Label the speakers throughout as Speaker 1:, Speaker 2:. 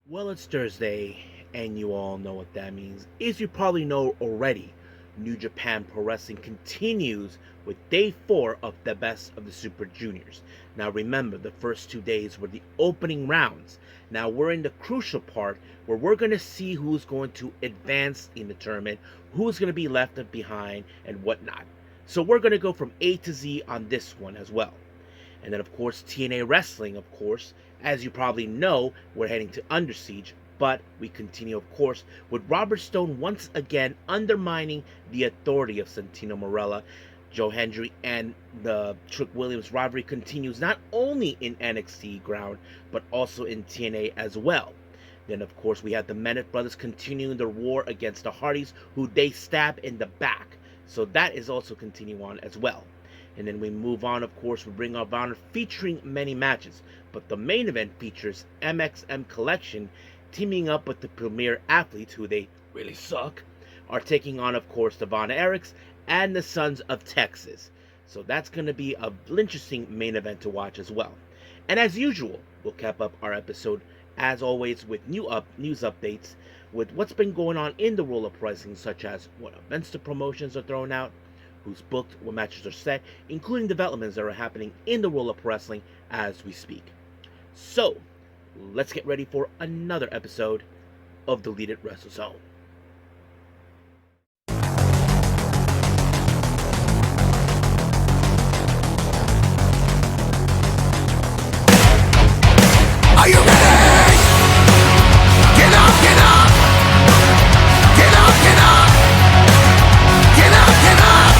Speaker 1: Well, it's Thursday, and you all know what that means. As you probably know already, New Japan Pro Wrestling continues with day 4 of the Best of the Super Juniors. Now remember, the first 2 days were the opening rounds. Now we're in the crucial part where we're going to see who's going to advance in the tournament, who's going to be left behind, and whatnot. So we're going to go from A to Z on this one as well. And then, of course, TNA Wrestling, of course. As you probably know, we're heading to Under Siege, but we continue, of course, with Robert Stone once again undermining the authority of Santino Marella. Joe Hendry and the Trick Williams rivalry continues not only in NXT ground, but also in TNA as well. Then, of course, we have the Menace brothers continuing their war against the Hardys, who they stab in the back. So that is also continuing on as well. And then we move on, of course, with Ring of Honor featuring many matches. But the main event features MXM Collection teaming up with the Premier Athletes, who they really suck, are taking on, of course, the Von Erichs and the Sons of Texas. So that's going to be an interesting main event to watch as well. And as usual, we'll cap up our episode, as always, with news updates, with what's been going on in the world of wrestling, such as what events the promotions are throwing out, who's booked, what matches are set, including developments that are happening in the world of wrestling as we speak. So, let's get ready for another episode of Deleted Wrestle Zone.
Speaker 2: Are you ready? Get up, get up! Get up, get up! Get up, get up!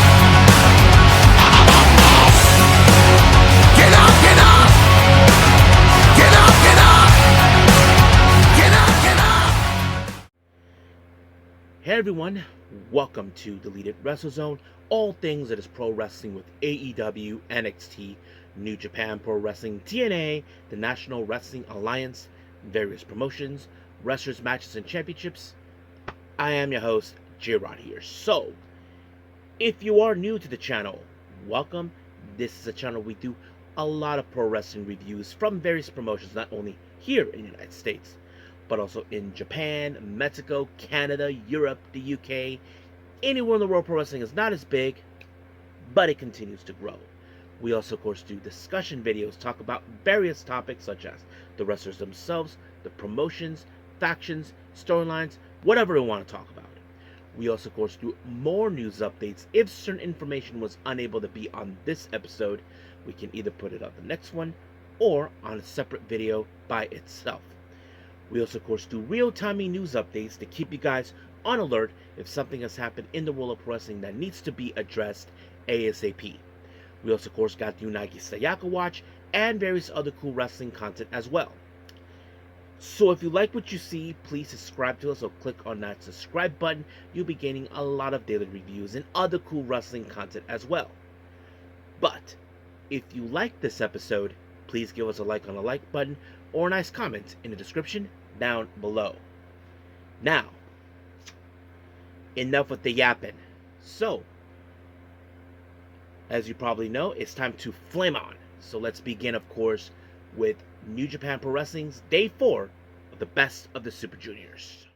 Speaker 2: Get up, get up! Get up, get up! Get up, get up!
Speaker 1: Hey everyone, welcome to Deleted Wrestle Zone, all things that is pro wrestling with AEW, NXT, New Japan Pro Wrestling, TNA, the National Wrestling Alliance, various promotions, wrestlers, matches, and championships. I am your host, J-Rod here. So, if you are new to the channel, welcome. This is a channel we do a lot of pro wrestling reviews from various promotions, not only here in the United States, but also in Japan, Mexico, Canada, Europe, the UK. Anywhere in the world pro wrestling is not as big, but it continues to grow. We also, of course, do discussion videos, talk about various topics such as the wrestlers themselves, the promotions, factions, storylines, whatever we want to talk about. We also, of course, do more news updates. If certain information was unable to be on this episode, we can either put it on the next one or on a separate video by itself. We also, of course, do real-time news updates to keep you guys on alert if something has happened in the world of wrestling that needs to be addressed ASAP. We also, of course, got the Unagi Sayaka Watch and various other cool wrestling content as well. So if you like what you see, please subscribe to us or click on that subscribe button. You'll be gaining a lot of daily reviews and other cool wrestling content as well. But if you like this episode, please give us a like on the like button or a nice comment in the description down below. Now, enough with the yapping. So, as you probably know, it's time to flame on. So let's begin, of course, with New Japan Pro Wrestling's Day 4 of the Best of the Super Juniors.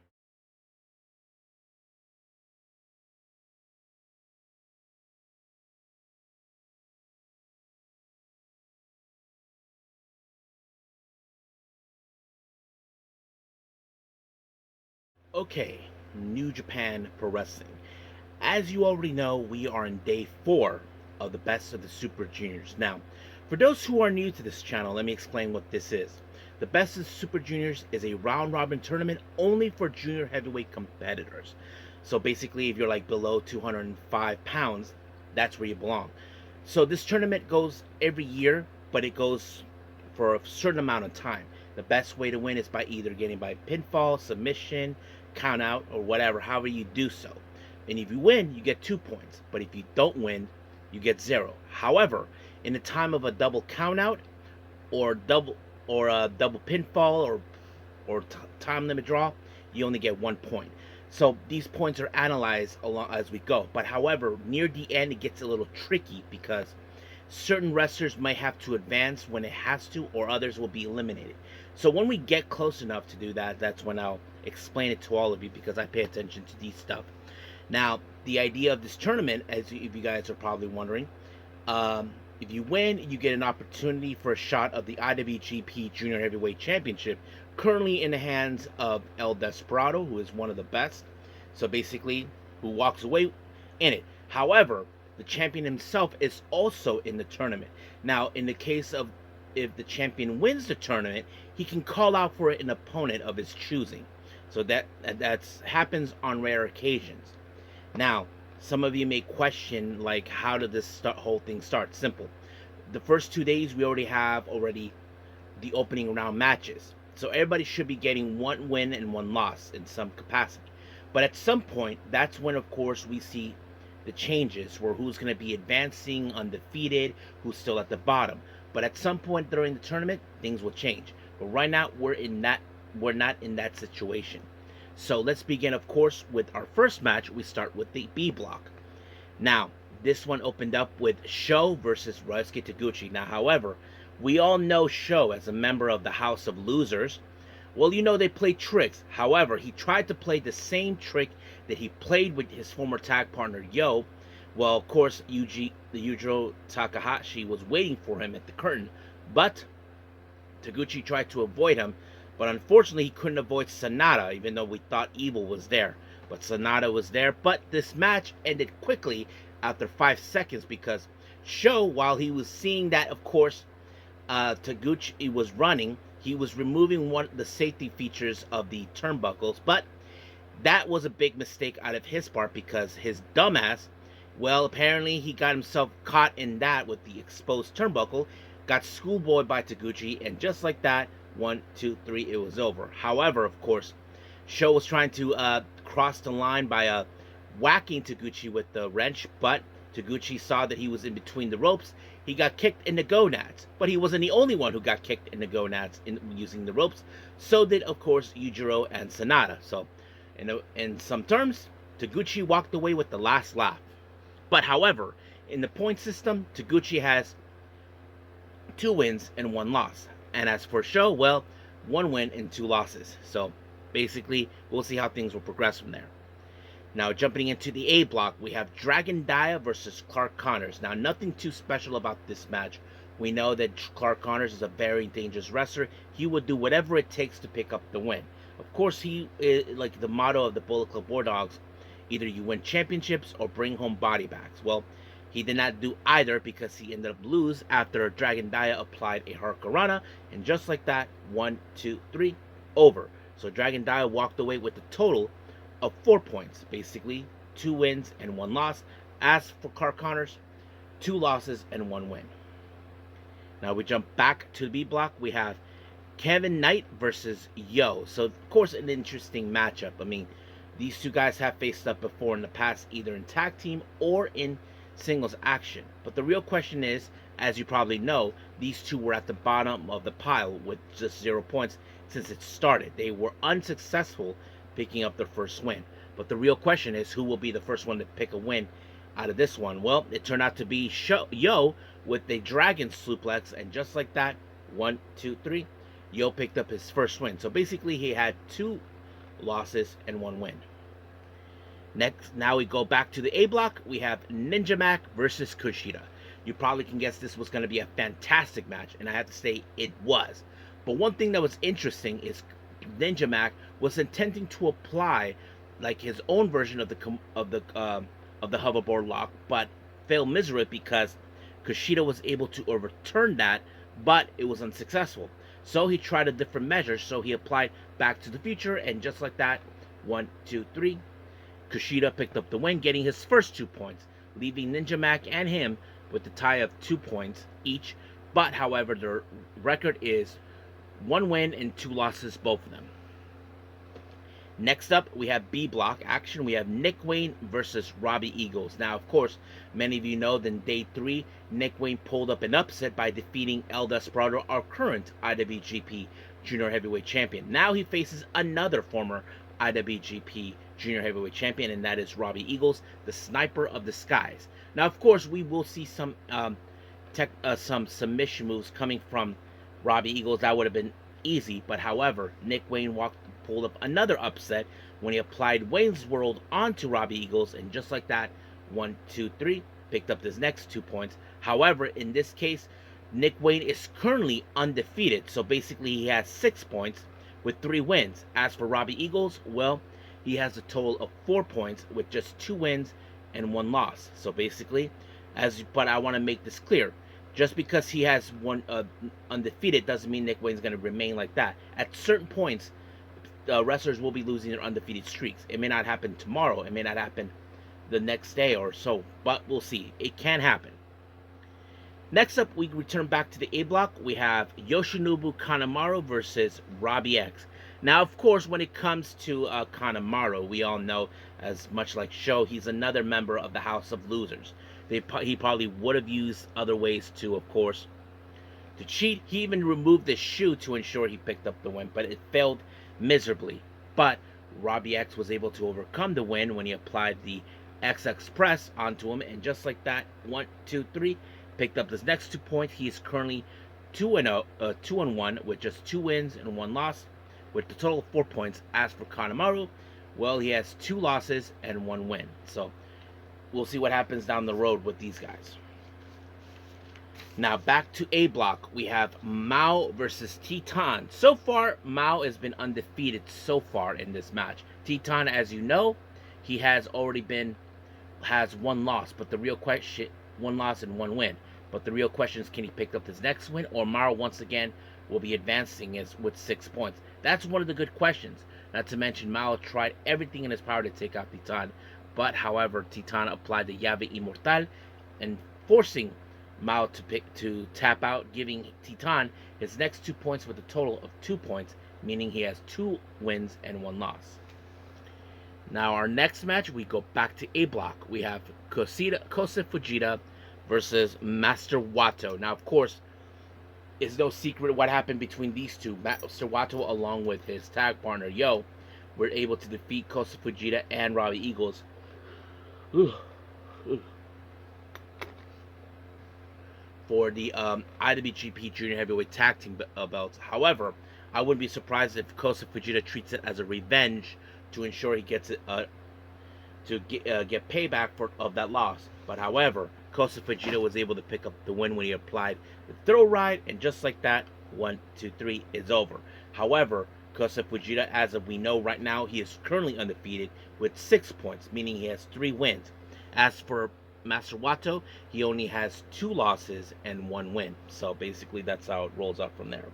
Speaker 1: Okay, New Japan Pro Wrestling. As you already know, we are in Day 4 of the Best of the Super Juniors. Now, for those who are new to this channel, let me explain what this is. The Best of the Super Juniors is a round-robin tournament only for junior heavyweight competitors. So basically, if you're like below 205 pounds, that's where you belong. So this tournament goes every year, but it goes for a certain amount of time. The best way to win is by either getting by pinfall, submission, count out, or whatever, however you do so. And if you win, you get 2 points. But if you don't win, you get 0. However, in the time of a double countout or a double pinfall or time limit draw, you only get 1 point. So these points are analyzed along as we go. But however, near the end, it gets a little tricky because certain wrestlers might have to advance when it has to, or others will be eliminated. So when we get close enough to do that, that's when I'll explain it to all of you, because I pay attention to these stuff. Now, the idea of this tournament, as if you guys are probably wondering, if you win, you get an opportunity for a shot of the IWGP Junior Heavyweight Championship, currently in the hands of El Desperado, who is one of the best. So basically, who walks away in it. However, the champion himself is also in the tournament. Now, in the case of if the champion wins the tournament, he can call out for an opponent of his choosing. So that happens on rare occasions. Now, some of you may question, like, how did this whole thing start? Simple. The first 2 days, we already have the opening round matches. So everybody should be getting one win and one loss in some capacity. But at some point, that's when, of course, we see the changes, where who's going to be advancing undefeated, who's still at the bottom. But at some point during the tournament, things will change. But right now, we're not in that situation. So let's begin, of course, with our first match. We start with the B block. Now, this one opened up with Sho versus Ryosuke Taguchi. Now, however, we all know Sho as a member of the House of Losers. Well, you know, they play tricks. However, he tried to play the same trick that he played with his former tag partner, Yo. Well, of course, Yujiro Takahashi was waiting for him at the curtain, but Taguchi tried to avoid him. But unfortunately, he couldn't avoid Sanada, even though we thought Evil was there. But Sanada was there. But this match ended quickly after 5 seconds, because Sho, while he was seeing that, of course, Taguchi was running, he was removing one of the safety features of the turnbuckles. But that was a big mistake out of his part, because his dumbass, well, apparently he got himself caught in that with the exposed turnbuckle, got schoolboyed by Taguchi, and just like that, 1, 2, 3, it was over. However, of course, Sho was trying to cross the line by whacking Taguchi with the wrench, but Taguchi saw that he was in between the ropes. He got kicked in the gonads, but he wasn't the only one who got kicked in the gonads using the ropes. So did, of course, Yujiro and Sanada. So, in some terms, Taguchi walked away with the last laugh. But however, in the point system, Taguchi has 2 wins and 1 loss. And as for Sho, well, 1 win and 2 losses. So basically, we'll see how things will progress from there. Now, jumping into the A block, we have Dragon Dia versus Clark Connors. Now, nothing too special about this match. We know that Clark Connors is a very dangerous wrestler. He would do whatever it takes to pick up the win. Of course, he is like the motto of the Bullet Club War Dogs: either you win championships or bring home body bags. Well, he did not do either, because he ended up lose after Dragon Dia applied a Hurricanrana, and just like that, 1, 2, 3, over. So Dragon Dia walked away with a total of 4 points, basically 2 wins and 1 loss. As for Clark Connors, 2 losses and 1 win. Now we jump back to the B block. We have Kevin Knight versus Yo. So of course, an interesting matchup. I mean, these two guys have faced up before in the past, either in tag team or in singles action. But the real question is, as you probably know, these two were at the bottom of the pile with just 0 points since it started. They were unsuccessful picking up their first win. But the real question is, who will be the first one to pick a win out of this one? Well, it turned out to be Yo with a dragon suplex, and just like that, 1, 2, 3, Yo picked up his first win. So basically, he had 2 losses and 1 win. Next, now we go back to the A block. We have Ninja Mac versus Kushida. You probably can guess this was going to be a fantastic match, and I have to say it was. But one thing that was interesting is Ninja Mac was intending to apply like his own version of the hoverboard lock, but failed miserably because Kushida was able to overturn that, but it was unsuccessful. So he tried a different measure. So he applied Back to the Future, and just like that, 1, 2, 3. Kushida picked up the win, getting his first 2 points, leaving Ninja Mac and him with the tie of 2 points each. But, however, their record is 1 win and 2 losses, both of them. Next up, we have B block action. We have Nick Wayne versus Robbie Eagles. Now, of course, many of you know that in day 3, Nick Wayne pulled up an upset by defeating El Desperado, our current IWGP Junior Heavyweight Champion. Now he faces another former IWGP Junior Heavyweight Champion, and that is Robbie Eagles, the Sniper of the Skies. Now, of course, we will see some some submission moves coming from Robbie Eagles, that would have been easy. But however, Nick Wayne pulled up another upset when he applied Wayne's World onto Robbie Eagles, and just like that, 1, 2, 3, picked up his next 2 points. However, in this case, Nick Wayne is currently undefeated, so basically he has 6 points with 3 wins. As for Robbie Eagles, well, he has a total of 4 points with just 2 wins and 1 loss. So basically, but I want to make this clear. Just because he has one undefeated doesn't mean Nick Wayne's going to remain like that. At certain points, wrestlers will be losing their undefeated streaks. It may not happen tomorrow. It may not happen the next day or so, but we'll see. It can happen. Next up, we return back to the A block. We have Yoshinobu Kanemaru versus Robbie X. Now, of course, when it comes to Kanemaru, we all know, as much like Sho, he's another member of the House of Losers. He probably would have used other ways to, of course, to cheat. He even removed the shoe to ensure he picked up the win, but it failed miserably. But Robbie X was able to overcome the win when he applied the XX press onto him, and just like that, 1, 2, 3, picked up his next 2 points. He is currently 2-1 with just 2 wins and 1 loss, with a total of 4 points. As for Kanemaru, well, he has 2 losses and 1 win. So we'll see what happens down the road with these guys. Now back to A block, we have Mao versus Titan. So far, Mao has been undefeated so far in this match. Titan, as you know, he has 1 loss, but the real question, 1 loss and 1 win. But the real question is, can he pick up his next win, or Mao once again will be advancing with 6 points? That's one of the good questions. Not to mention, Mao tried everything in his power to take out Titan, but however, Titan applied the Llave Immortal and forcing Mao to tap out, giving Titan his next 2 points with a total of 2 points, meaning he has 2 wins and 1 loss. Now our next match, we go back to A block. We have Kosa Fujita versus Master Wato. Now, of course, it's no secret what happened between these two. Master Wato, along with his tag partner Yo, were able to defeat Kosa Fujita and Robbie Eagles for the IWGP Junior Heavyweight Tag Team belts. However, I wouldn't be surprised if Kosa Fujita treats it as a revenge to ensure he gets it to get payback of that loss. But however, Kosa Fujita was able to pick up the win when he applied the throw ride, and just like that, 1, 2, 3 is over. However, Kosa Fujita, as of we know right now, he is currently undefeated with 6 points, meaning he has 3 wins. As for Master Wato, he only has 2 losses and 1 win. So basically, that's how it rolls up from there.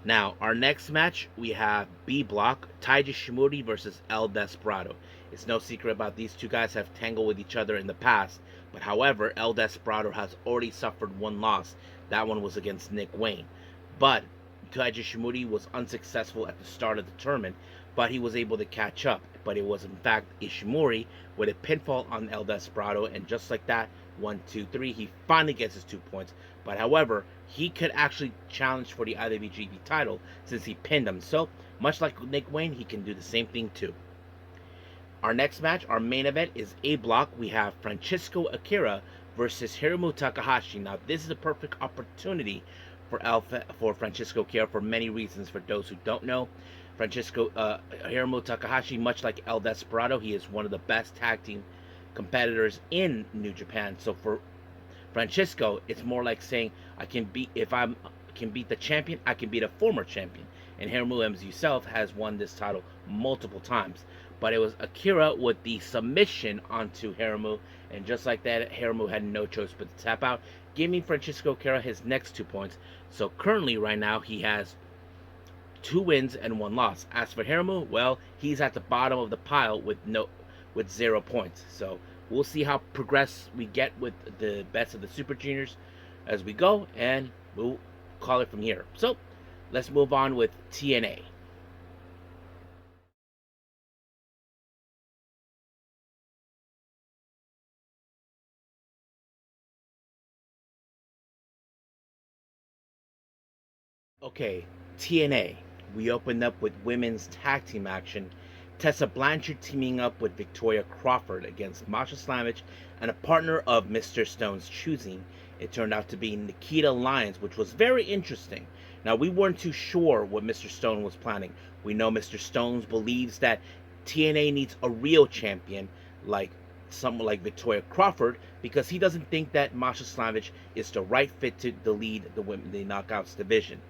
Speaker 1: Now, our next match, we have B block, Taiji Shimori versus El Desperado. It's no secret about these two guys have tangled with each other in the past, but however, El Desperado has already suffered 1 loss. That one was against Nick Wayne. But Taiji Shimori was unsuccessful at the start of the tournament, but he was able to catch up. But it was in fact Ishimori with a pinfall on El Desperado, and just like that, 1, 2, 3, he finally gets his 2 points. But however, he could actually challenge for the IWGP title since he pinned him. So, much like Nick Wayne, he can do the same thing too. Our next match, our main event, is A block. We have Francisco Akira versus Hiromu Takahashi. Now, this is a perfect opportunity for Francisco Akira for many reasons. For those who don't know, Hiromu Takahashi, much like El Desperado, he is one of the best tag team competitors in New Japan. So for Francisco, it's more like saying, if I can beat the champion, I can beat a former champion. And Hiromu himself has won this title multiple times. But it was Akira with the submission onto Hiromu, and just like that, Hiromu had no choice but to tap out, giving Francisco Akira his next 2 points. So currently, right now, he has 2 wins and 1 loss. As for Hiromu, well, he's at the bottom of the pile with 0 points. So we'll see how progress we get with the best of the Super Juniors as we go, and we'll call it from here. So let's move on with TNA. Okay, TNA. We opened up with women's tag team action Tessa Blanchard teaming up with Victoria Crawford against Masha Slamovich and a partner of Mr. Stone's choosing. It turned out to be Nikita Lyons, which was very interesting. Now, we weren't too sure what Mr. Stone was planning. We know Mr. Stone believes that TNA needs a real champion like someone like Victoria Crawford, because he doesn't think that Masha Slamovich is the right fit to lead the Knockouts division.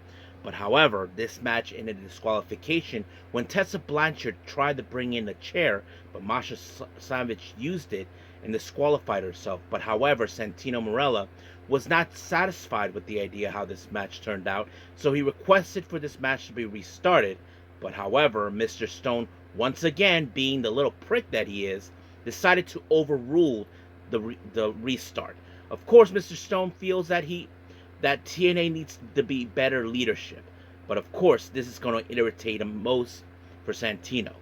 Speaker 1: But however, this match ended in disqualification when Tessa Blanchard tried to bring in a chair, but Masha Slamovich used it and disqualified herself. But however, Santino Marella was not satisfied with the idea how this match turned out, so he requested for this match to be restarted. But however, Mr. Stone, once again being the little prick that he is, decided to overrule the restart. Of course, Mr. Stone feels that TNA needs to be better leadership. But of course, this is going to irritate him most for Santino.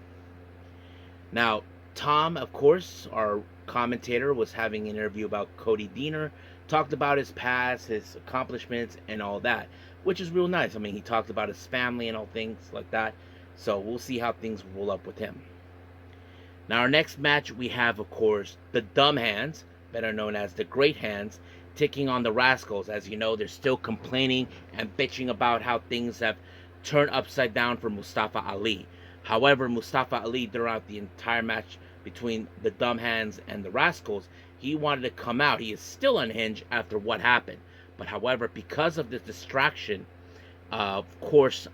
Speaker 1: Now, Tom, of course, our commentator, was having an interview about Cody Deaner, talked about his past, his accomplishments, and all that, which is real nice. I mean, he talked about his family and all things like that. So we'll see how things roll up with him. Now, our next match, we have, of course, the Dumb Hands, better known as the Great Hands, taking on the Rascals. As you know, they're still complaining and bitching about how things have turned upside down for Mustafa Ali. However, Mustafa Ali, throughout the entire match between the Dumb Hands and the Rascals, he wanted to come out. He is still unhinged after what happened. But however, because of this distraction, of course,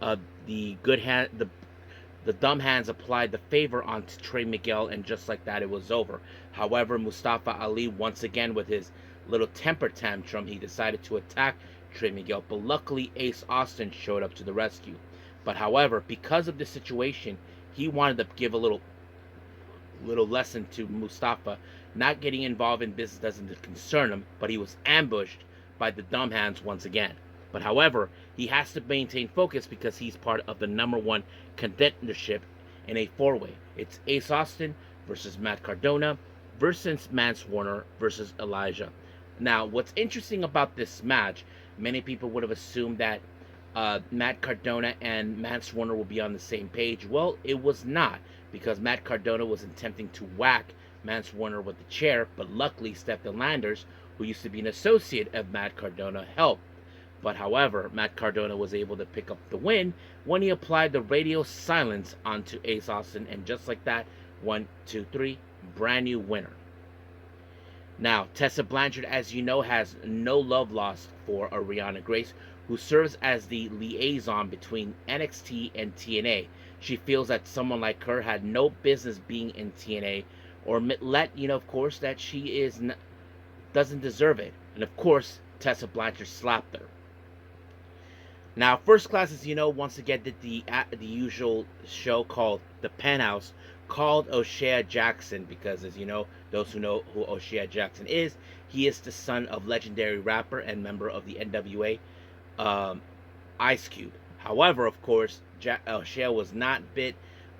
Speaker 1: the Dumb Hands applied the favor onto Trey Miguel, and just like that, it was over. However, Mustafa Ali, once again with his little temper tantrum, he decided to attack Trey Miguel, but luckily Ace Austin showed up to the rescue. But however, because of this situation, he wanted to give a little lesson to Mustafa. Not getting involved in business doesn't concern him, but he was ambushed by the Dumb Hands once again. But however, he has to maintain focus because he's part of the #1 contendership in a four-way. It's Ace Austin versus Matt Cardona versus Mance Warner versus Elijah. Now, what's interesting about this match, many people would have assumed that Matt Cardona and Mance Warner will be on the same page. Well, it was not, because Matt Cardona was attempting to whack Mance Warner with the chair, but luckily Stephen Landers, who used to be an associate of Matt Cardona, helped. But however, Matt Cardona was able to pick up the win when he applied the radio silence onto Ace Austin, and just like that, 1, 2, 3, brand new winner. Now, Tessa Blanchard, as you know, has no love lost for Ariana Grace, who serves as the liaison between NXT and TNA. She feels that someone like her had no business being in TNA, or let of course, that she doesn't deserve it. And of course, Tessa Blanchard slapped her. Now, First Class, as you know, once again did the usual show called The Penthouse, called O'Shea Jackson, because as you know, those who know who O'Shea Jackson is, he is the son of legendary rapper and member of the NWA, Ice Cube. However, of course, O'Shea was not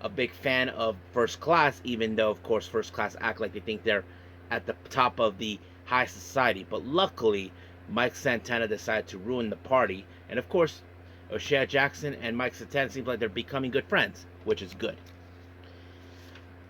Speaker 1: a big fan of First Class, even though, of course, First Class act like they think they're at the top of the high society. But luckily, Mike Santana decided to ruin the party, and of course, O'Shea Jackson and Mike Santana seems like they're becoming good friends, which is good.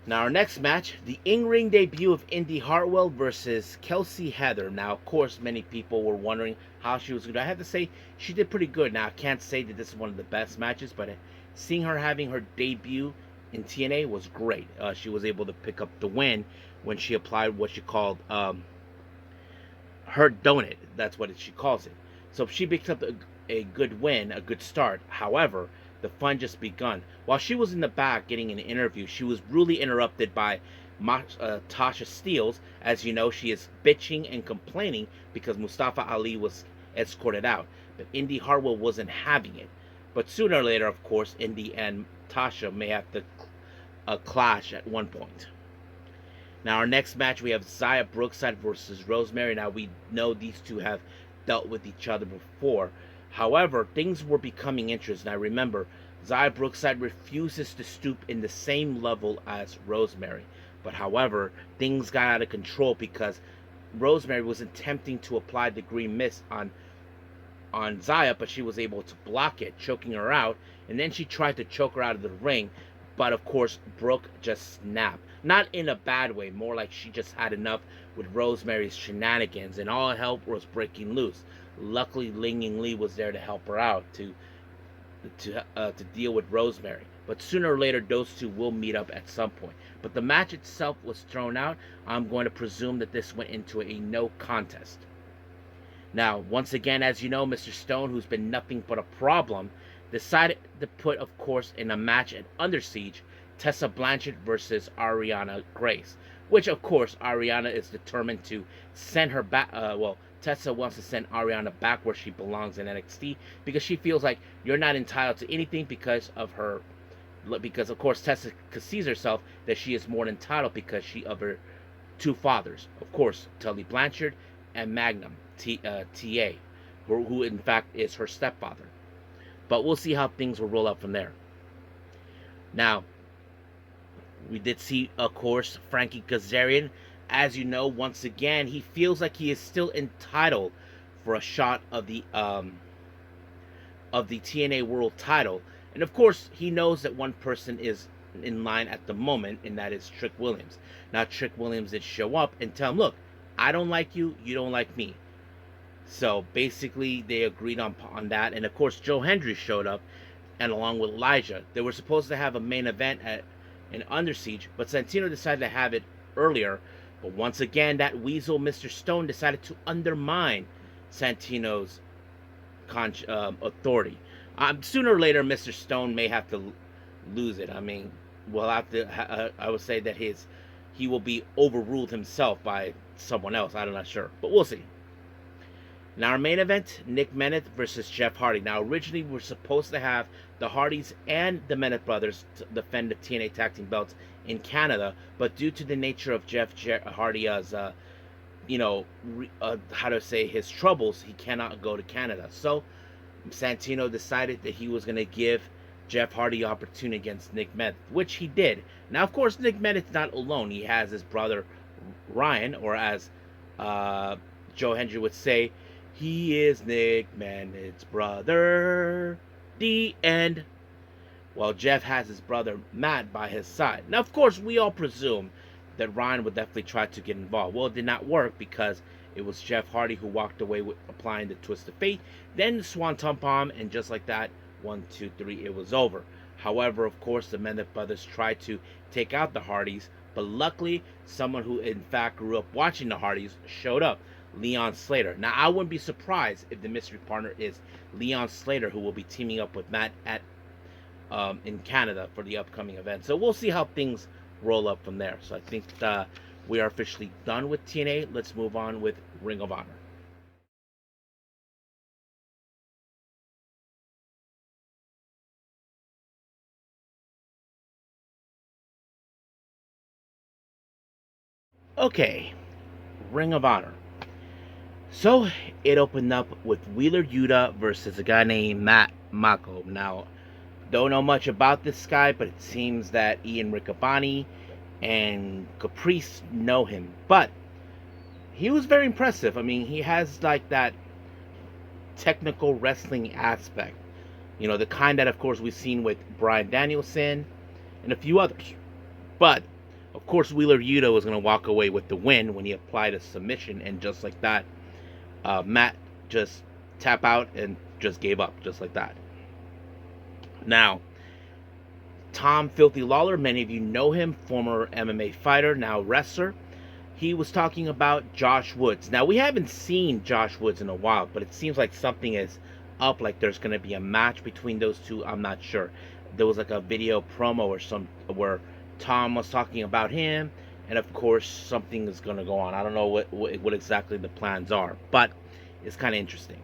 Speaker 1: Now, our next match, the in-ring debut of Indy Hartwell versus Kelsey Heather. Now, of course, many people were wondering how she was going to. I have to say, she did pretty good. Now, I can't say that this is one of the best matches, but seeing her having her debut in TNA was great. She was able to pick up the win when she applied what she called her donut. That's what she calls it. So she picked up a good win, a good start. However, the fun just begun. While she was in the back getting an interview, she was really interrupted by Tasha Steelz. As you know, she is bitching and complaining because Mustafa Ali was escorted out. But Indy Hartwell wasn't having it. But sooner or later, of course, Indy and Tasha may have to clash at one point. Now, our next match, we have Xia Brookside versus Rosemary. Now, we know these two have dealt with each other before. However, things were becoming interesting. Now, remember, Xia Brookside refuses to stoop in the same level as Rosemary. But however, things got out of control because Rosemary was attempting to apply the green mist on Xia, but she was able to block it, choking her out. And then she tried to choke her out of the ring. But of course, Brooke just snapped. Not in a bad way, more like she just had enough with Rosemary's shenanigans, and all hell was breaking loose. Luckily, Ling Ying Lee was there to help her out to deal with Rosemary. But sooner or later, those two will meet up at some point. But the match itself was thrown out. I'm going to presume that this went into a no contest. Now, once again, as you know, Mr. Stone, who's been nothing but a problem, decided to put, of course, in a match at Under Siege, Tessa Blanchard versus Ariana Grace. Which, of course, Ariana is determined to send her back. Tessa wants to send Ariana back where she belongs in NXT because she feels like you're not entitled to anything because of her. Because, of course, Tessa sees herself that she is more entitled because she of her two fathers. Of course, Tully Blanchard and Magnum. TA, who in fact is her stepfather. But we'll see how things will roll out from there. Now, we did see, of course, Frankie Kazarian. As you know, once again, he feels like he is still entitled for a shot of the TNA World Title, and of course, he knows that one person is in line at the moment, and that is Trick Williams. Now, Trick Williams did show up and tell him, "Look, I don't like you. You don't like me." So basically, they agreed on that. And of course, Joe Hendry showed up, and along with Elijah. They were supposed to have a main event in Under Siege, but Santino decided to have it earlier. But once again, that weasel, Mr. Stone, decided to undermine Santino's authority. Sooner or later, Mr. Stone may have to lose it. I mean, we'll have to. I would say that he will be overruled himself by someone else. I'm not sure, but we'll see. Now, our main event, Nick Bennett versus Jeff Hardy. Now, originally, we were supposed to have the Hardys and the Bennett brothers to defend the TNA Tag Team belts in Canada, but due to the nature of Jeff Hardy's, his troubles, he cannot go to Canada. So, Santino decided that he was going to give Jeff Hardy an opportunity against Nick Bennett, which he did. Now, of course, Nick Bennett's not alone. He has his brother, Ryan, or as Joe Hendry would say, he is Nick Bennett's brother. The end. Well, Jeff has his brother Matt by his side. Now, of course, we all presume that Ryan would definitely try to get involved. Well, it did not work because it was Jeff Hardy who walked away with applying the twist of fate. Then the Swanton Bomb, and just like that, 1, 2, 3, it was over. However, of course, the Bennett brothers tried to take out the Hardys, but luckily, someone who in fact grew up watching the Hardys showed up. Leon Slater. Now, I wouldn't be surprised if the mystery partner is Leon Slater, who will be teaming up with Matt at in Canada for the upcoming event. So we'll see how things roll up from there. So I think we are officially done with TNA. Let's move on with Ring of Honor. Okay, Ring of Honor. So it opened up with Wheeler Yuta versus a guy named Matt Mako. Now, don't know much about this guy, but it seems that Ian Riccaboni and Caprice know him. But he was very impressive. I mean, he has like that technical wrestling aspect. You know, the kind that, of course, we've seen with Bryan Danielson and a few others. But, of course, Wheeler Yuta was going to walk away with the win when he applied a submission. And just like that, Matt just tap out and just gave up, just like that. Now, Tom Filthy Lawler, many of you know him, former MMA fighter, now wrestler. He was talking about Josh Woods. Now, we haven't seen Josh Woods in a while, but it seems like something is up, like there's going to be a match between those two. I'm not sure. There was like a video promo or where Tom was talking about him, and of course something is going to go on. I don't know what exactly the plans are, but it's kind of interesting.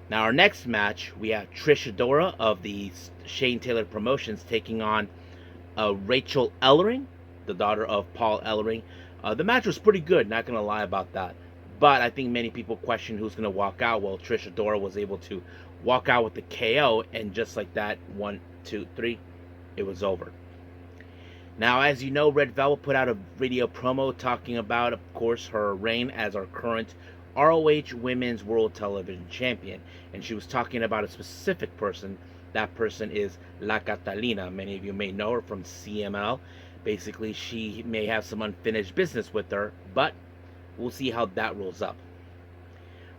Speaker 1: Now, our next match, we have Trish Adora of the Shane Taylor Promotions taking on Rachel Ellering, the daughter of Paul Ellering. The match was pretty good, not going to lie about that. But I think many people question who's going to walk out. Well, Trish Adora was able to walk out with the KO, and just like that, 1, 2, 3, it was over. Now, as you know, Red Velvet put out a video promo talking about, of course, her reign as our current ROH Women's World Television Champion. And she was talking about a specific person. That person is La Catalina. Many of you may know her from CML. Basically, she may have some unfinished business with her, but we'll see how that rolls up.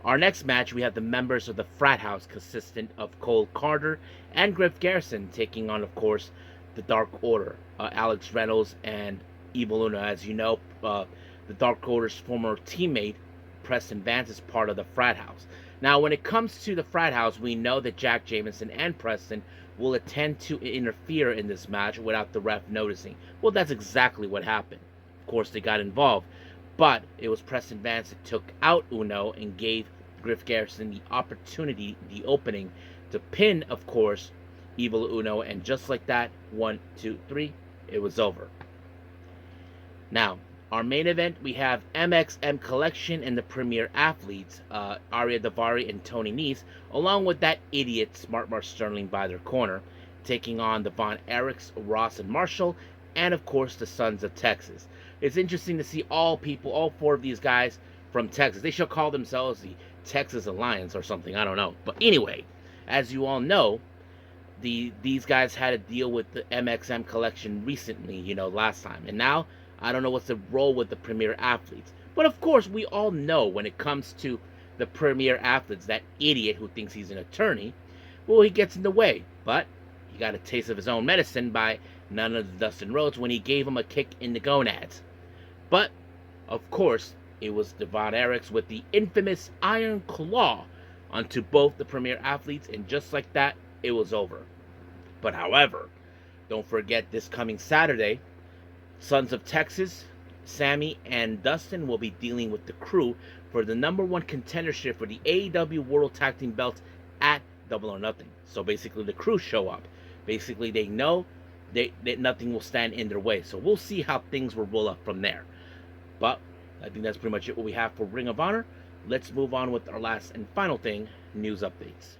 Speaker 1: Our next match, we have the members of the Frat House, consistent of Cole Carter and Griff Garrison, taking on, of course, the Dark Order, Alex Reynolds and Evil Uno. As you know, the Dark Order's former teammate, Preston Vance, is part of the Frat House. Now, when it comes to the Frat House, we know that Jack Jamison and Preston will attempt to interfere in this match without the ref noticing. Well, that's exactly what happened. Of course, they got involved, but it was Preston Vance that took out Uno and gave Griff Garrison the opportunity, the opening, to pin, of course, Evil Uno, and just like that, 1, 2, 3, it was over. Now, our main event, we have MXM Collection and the Premier Athletes, Aria Davari and Tony Nese, along with that idiot Smart Mark Sterling by their corner, taking on the Von Erichs, Ross, and Marshall, and of course the Sons of Texas. It's interesting to see all four of these guys from Texas. They should call themselves the Texas Alliance or something, I don't know. But anyway, as you all know, these guys had a deal with the MXM Collection recently, last time. And now, I don't know what's the role with the Premier Athletes. But of course, we all know when it comes to the Premier Athletes, that idiot who thinks he's an attorney, well, he gets in the way. But he got a taste of his own medicine by none of the Dustin Rhodes when he gave him a kick in the gonads. But, of course, it was Von Erichs with the infamous Iron Claw onto both the Premier Athletes, and just like that, it was over. But however, don't forget this coming Saturday, Sons of Texas, Sammy, and Dustin will be dealing with the Crew for the #1 contendership for the AEW World Tag Team belts at Double or Nothing. So basically, the Crew show up. Basically, they know that nothing will stand in their way. So we'll see how things will roll up from there. But I think that's pretty much it what we have for Ring of Honor. Let's move on with our last and final thing, news updates.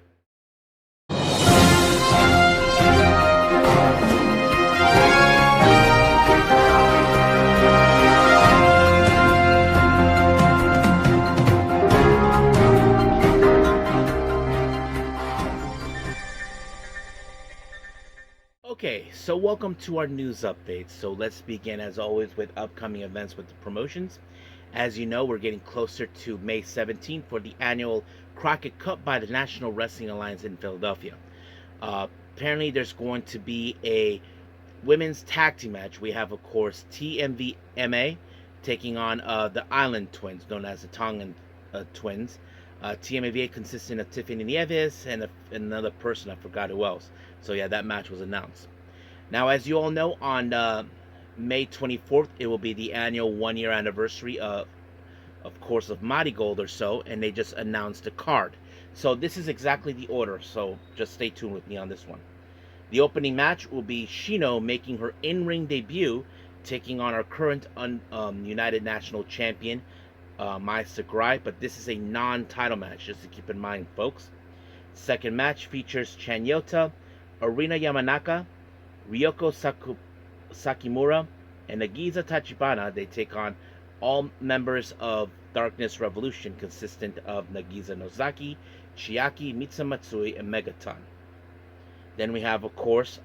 Speaker 1: Okay, so welcome to our news updates. So let's begin as always with upcoming events with the promotions. As you know, we're getting closer to May 17th for the annual Crockett Cup by the National Wrestling Alliance in Philadelphia. Apparently there's going to be a women's tag team match. We have, of course, TMVMA taking on the Island Twins, known as the Tongan Twins. TMVA consisting of Tiffany Nieves and another person, I forgot who else. So yeah, that match was announced. Now, as you all know, on May 24th, it will be the annual 1-year anniversary of course, of MARIGOLD or so, and they just announced a card. So this is exactly the order, so just stay tuned with me on this one. The opening match will be Shino making her in-ring debut, taking on our current United National Champion, Mai Sakurai, but this is a non-title match, just to keep in mind, folks. Second match features Chanyota, Arina Yamanaka, Ryoko Sakimura, and Nagisa Tachibana. They take on all members of Darkness Revolution, consistent of Nagisa Nozaki, Chiaki, Mitsumatsui, and Megaton. Then we have, of course,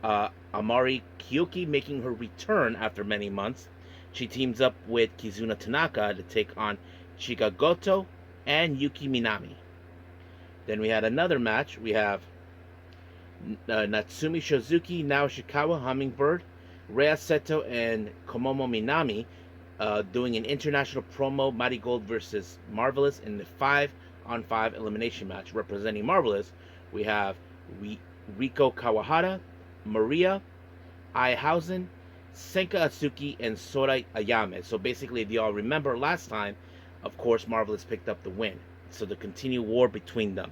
Speaker 1: Amari Kiyuki making her return after many months. She teams up with Kizuna Tanaka to take on Chikagoto and Yuki Minami. Then we had another match. We have Natsumi Shozuki, Nao Shikawa, Hummingbird, Rhea Seto, and Komomo Minami doing an international promo, MARIGOLD versus Marvelous in the 5-on-5 elimination match. Representing Marvelous, we have Riko Kawahara, Maria, Aihausen, Senka Atsuki, and Sora Ayame. So basically, if you all remember last time, of course, Marvelous picked up the win. So the continued war between them.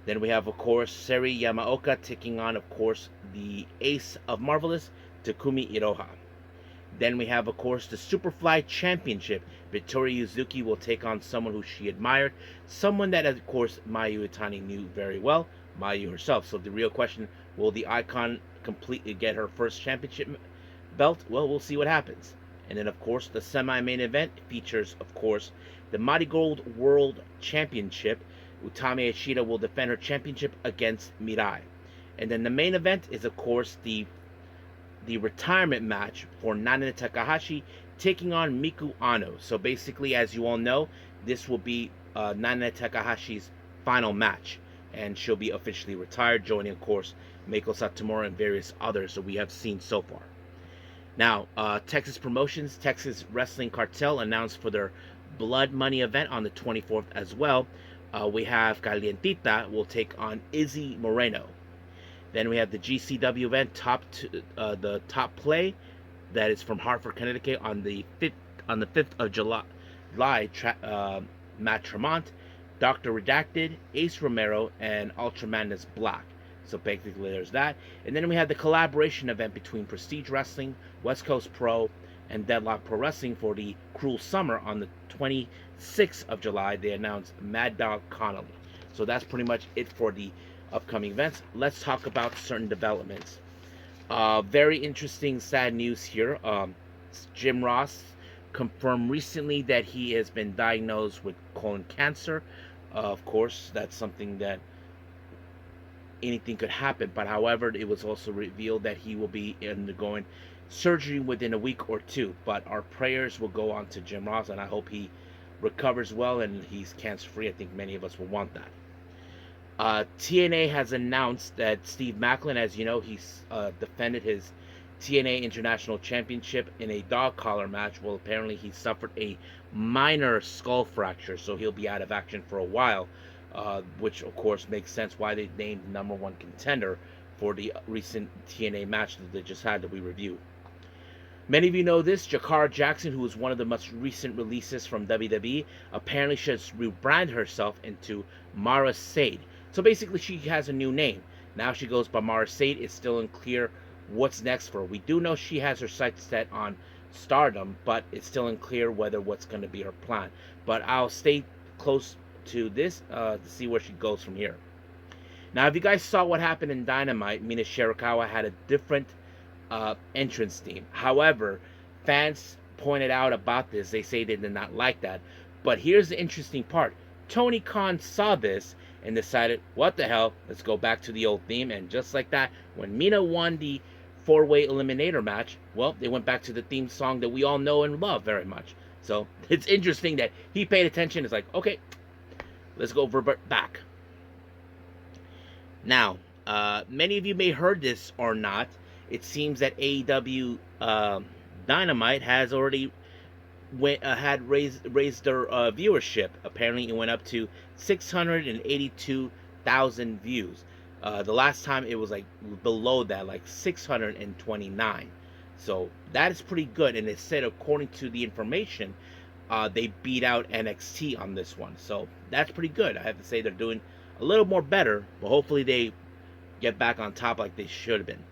Speaker 1: Then we have, of course, Seri Yamaoka taking on, of course, the ace of Marvelous, Takumi Iroha. Then we have, of course, the Superfly Championship. Victoria Yuzuki will take on someone who she admired, someone that, of course, Mayu Itani knew very well, Mayu herself. So the real question, will the Icon completely get her first championship belt? Well, we'll see what happens. And then, of course, the semi-main event features, of course, the MARIGOLD World Championship. Utami Ishida will defend her championship against Mirai. And then the main event is, of course, the retirement match for Nana Takahashi taking on Miku Ano. So basically, as you all know, this will be Nana Takahashi's final match, and she'll be officially retired, joining, of course, Meiko Satomura and various others that we have seen so far. Now, Texas Promotions, Texas Wrestling Cartel announced for their Blood Money event on the 24th as well. We have Calientita will take on Izzy Moreno. Then we have the GCW event, the top play, that is from Hartford, Connecticut, on the 5th of July. Matt Tremont, Dr. Redacted, Ace Romero, and Ultra Madness Black. So basically, there's that. And then we have the collaboration event between Prestige Wrestling, West Coast Pro, and Deadlock Pro Wrestling for the Cruel Summer on the 26th of July. They announced Mad Dog Connolly. So that's pretty much it for the upcoming events. Let's talk about certain developments. Very interesting, sad news here. Jim Ross confirmed recently that he has been diagnosed with colon cancer. Of course, that's something that anything could happen. But however, it was also revealed that he will be undergoing surgery within a week or two. But our prayers will go on to Jim Ross, and I hope he recovers well and he's cancer free. I think many of us will want that. TNA has announced that Steve Maclin, as you know, he's defended his TNA International Championship in a dog collar match. Well, apparently he suffered a minor skull fracture, so he'll be out of action for a while, which of course makes sense why they named #1 contender for the recent TNA match that they just had that we reviewed. Many of you know this. Jakara Jackson, who is one of the most recent releases from WWE, apparently should rebrand herself into Mara Sade. So basically, she has a new name. Now she goes by Mara Sade. It's still unclear what's next for her. We do know she has her sights set on Stardom, but it's still unclear what's going to be her plan. But I'll stay close to this to see where she goes from here. Now, if you guys saw what happened in Dynamite, Mina Shirakawa had a different entrance theme. However, fans pointed out about this. They say they did not like that. But here's the interesting part. Tony Khan saw this and decided, what the hell, let's go back to the old theme. And just like that, when Mina won the 4-way eliminator match, well, they went back to the theme song that we all know and love very much. So it's interesting that he paid attention. It's like, okay, let's go revert back. Now, many of you may have heard this or not. It seems that AEW Dynamite has already had raised their viewership. Apparently, it went up to 682,000 views. The last time it was like below that, like 629. So that is pretty good. And it said, according to the information, they beat out NXT on this one. So that's pretty good. I have to say they're doing a little more better, but hopefully they get back on top like they should have been.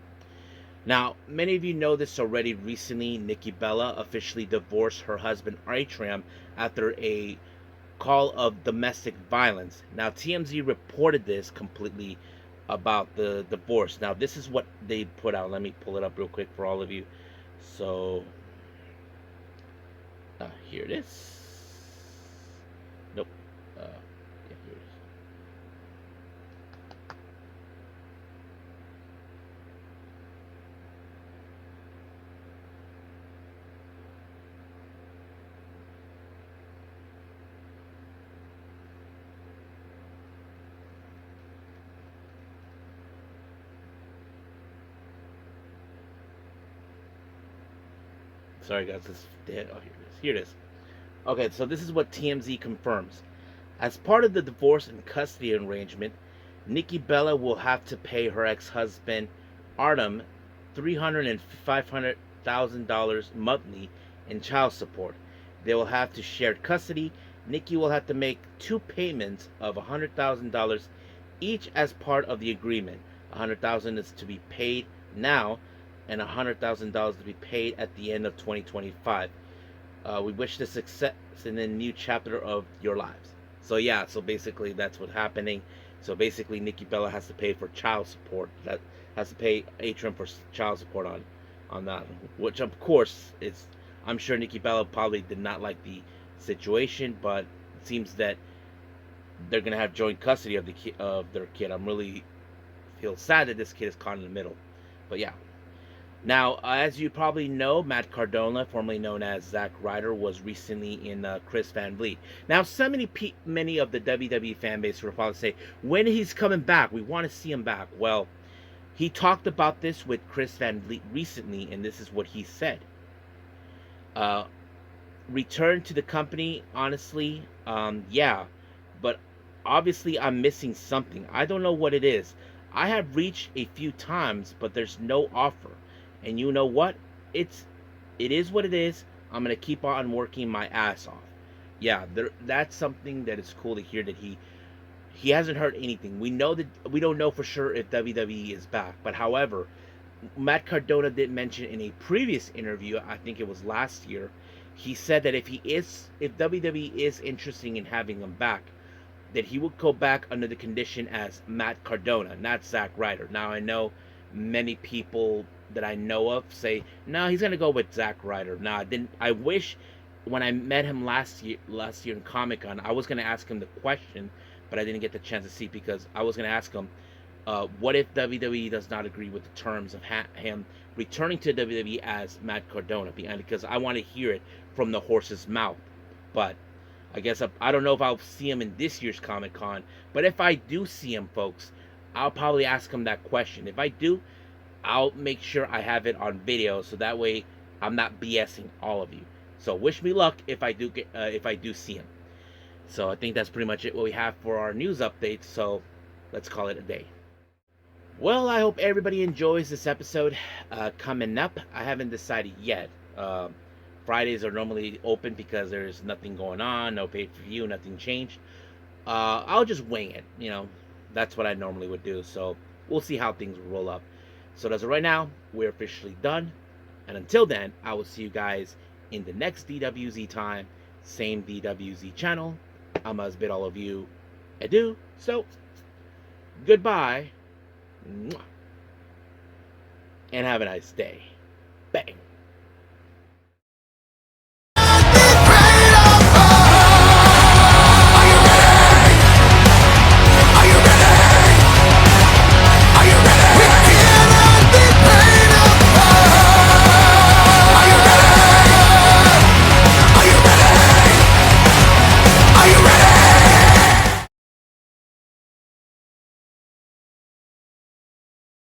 Speaker 1: Now, many of you know this already. Recently, Nikki Bella officially divorced her husband Erichs after a call of domestic violence. Now, TMZ reported this completely about the divorce. Now, this is what they put out. Let me pull it up real quick for all of you. So, here it is. Nope. Yeah, here it is. Sorry guys, it's dead. Oh, here it is. Here it is. Okay, so this is what TMZ confirms. As part of the divorce and custody arrangement, Nikki Bella will have to pay her ex-husband Artem $300,000 and $500,000 monthly in child support. They will have to share custody. Nikki will have to make 2 payments of $100,000 each as part of the agreement. $100,000 is to be paid now, and $100,000 to be paid at the end of 2025. We wish this success in the new chapter of your lives. So yeah, so basically that's what's happening. So basically Nikki Bella has to pay for child support. That has to pay Atrium for child support on that, which of course is I'm sure Nikki Bella probably did not like the situation, but it seems that they're gonna have joint custody of their kid. I'm really feel sad that this kid is caught in the middle, but yeah. Now, as you probably know, Matt Cardona, formerly known as Zack Ryder, was recently in Chris Van Vliet. Now, many of the WWE fan base will probably say, when he's coming back, we want to see him back. Well, he talked about this with Chris Van Vliet recently, and this is what he said. Return to the company, honestly, yeah, but obviously I'm missing something. I don't know what it is. I have reached a few times, but there's no offer. And you know what? It is what it is. I'm gonna keep on working my ass off. Yeah, that's something that is cool to hear that he hasn't heard anything. We don't know for sure if WWE is back, but however, Matt Cardona did mention in a previous interview, I think it was last year, he said that if WWE is interested in having him back, that he would go back under the condition as Matt Cardona, not Zack Ryder. Now I know many people that I know of say, no, he's gonna go with Zack Ryder. Nah, I wish when I met him last year in Comic Con, I was gonna ask him the question, but I didn't get the chance to see because I was gonna ask him, what if WWE does not agree with the terms of him returning to WWE as Matt Cardona? Because I want to hear it from the horse's mouth. But I guess I don't know if I'll see him in this year's Comic Con. But if I do see him, folks, I'll probably ask him that question. If I do, I'll make sure I have it on video so that way I'm not BSing all of you. So wish me luck if I do see him. So I think that's pretty much it what we have for our news updates. So let's call it a day. Well, I hope everybody enjoys this episode. Coming up, I haven't decided yet. Fridays are normally open because there's nothing going on, no pay-per-view, nothing changed. I'll just wing it. That's what I normally would do. So we'll see how things roll up. So as of right now, we're officially done. And until then, I will see you guys in the next DWZ time. Same DWZ channel. I must bid all of you adieu. So, goodbye. And have a nice day. Bang.